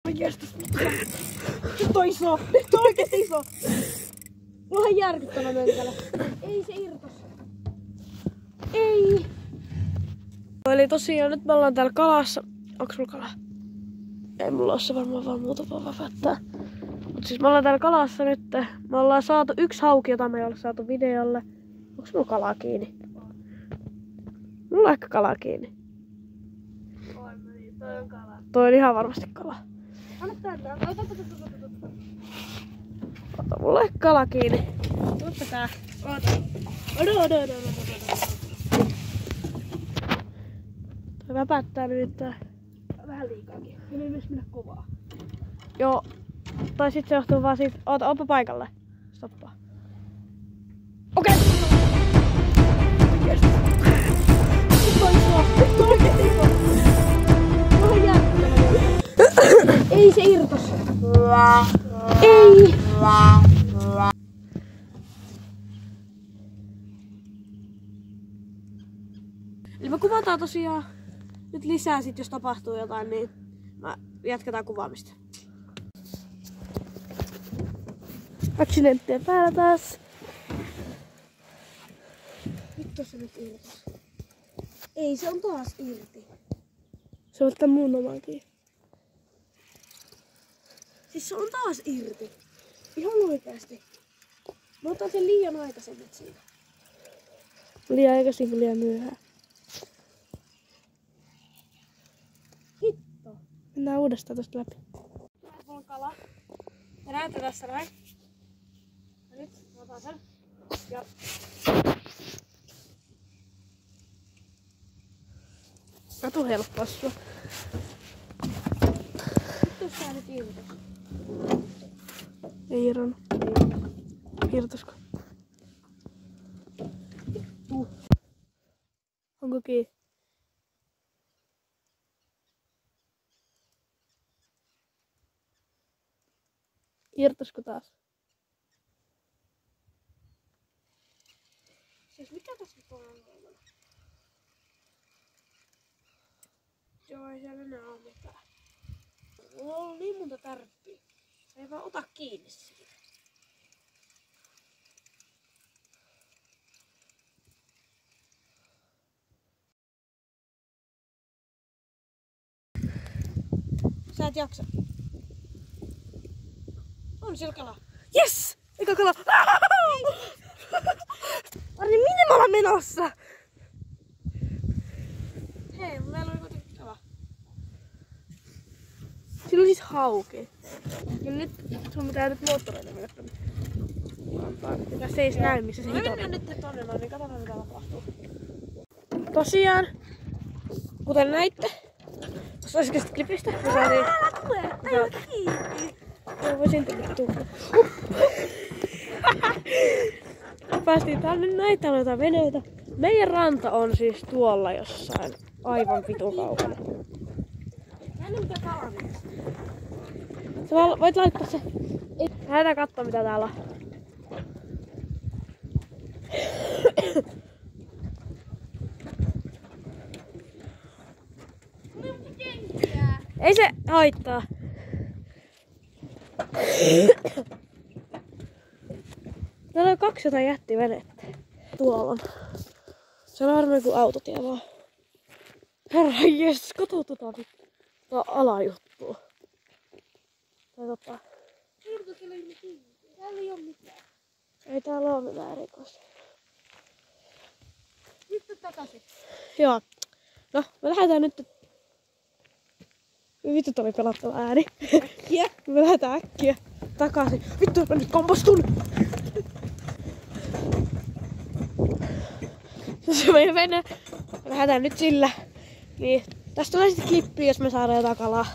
Oikeesti. Nyt on iso. Nyt on oikeesti iso. Mulla on järkyttävä mönkälä. Ei se irtos. Ei. Eli tosiaan nyt me ollaan täällä kalassa. Onks mulla kalaa? Ei mulla oo se varmaan vaan muutama vapaattaa. Mut siis me ollaan täällä kalassa nyt. Me ollaan saatu yksi hauki, jota me ei olla saatu videolle. Onks mulla kalaa kiinni? Mulla on ehkä kalaa kiinni. Toi on kala. Toi on ihan varmasti kala. Anna tänne. Ota, mulla on ehkä kala kiinni. Ota tää. Odo. Toi väpättää nyt vähän liikaakin. Ja ei myös mennä kovaa. Joo. Tai sit se johtuu vaan siitä. Ootpa paikalle. Stoppaa. Okei. Yes. Nyt on iso. Nyt on oikeesti iso. Mulla on järkyttävä. Ei se irtos. Ei. Eli me kuvataan tosiaan nyt lisää sit, jos tapahtuu jotain, niin jatketaan kuvaamista. Accidentteja päällä taas. Nyt tossa nyt irtos. Ei, se on taas irti. Se on tän mun omakin. Siis se on taas irti. Ihan oikeasti. Mä otan sen liian aikaisin nyt siinä. Liian aikaisin kuin liian myöhään. Hitto. Mennään uudestaan tosta läpi. Mulla on kala. Ja näette tässä näin. Ja nyt mä otan sen. Ja... Katu helppoa sua. Nyt jos tää nyt irtos. Ei irronnut. Irtosko? Onko kiinni? Irtosko taas? Siis mikä tässä nyt on ongelmana? Joo, ei siellä enää oo mitään. Mulla on niin monta tärppiä. Ei vaan ota kiinni siitä. Sä et jaksa. On siellä kala. Yes! Eka kala. Arni, minne mä olen menossa? Hei, meillä oli kuitenkin kala. Siinä on siis hauki. Ja nyt sun pitää nyt moottoreita mennä tonne. Ja se ei näy, missä se hito on. Mennään nyt tonne noin, niin katsotaan mitä tapahtuu. Tosiaan, kuten näitte, tuossa äskeisestä klipistä, me saatiin... Älä tule! Älä kiinni! Joo, voisin tulla tulla. Päästiin tänne näitä noita veneitä. Meidän ranta on siis tuolla jossain aivan vitun kaukana. Tänne mitä kalamista. Sä voit laittaa se. Lähdetään kattoo mitä täällä on. Ei se haittaa. Täällä on 200 jättivenettä. Tuolla on. Se on varmaan joku autotie vaan. Herra jes, kato tota alajuttua. Tai tota. Täällä ei oo mitään. Ei täällä oo mitään erikoista. Nyt takaisin. Joo. No, me lähdetään nyt. Vittu tuli pelattava ääni. Äkkiä. Me lähdetään äkkiä takaisin. Vittu, mä nyt kompostun. Se meidän vene. Me lähdetään nyt sillä. Niin, tästä tulee sitten klippi, jos me saadaan jotain kalaa.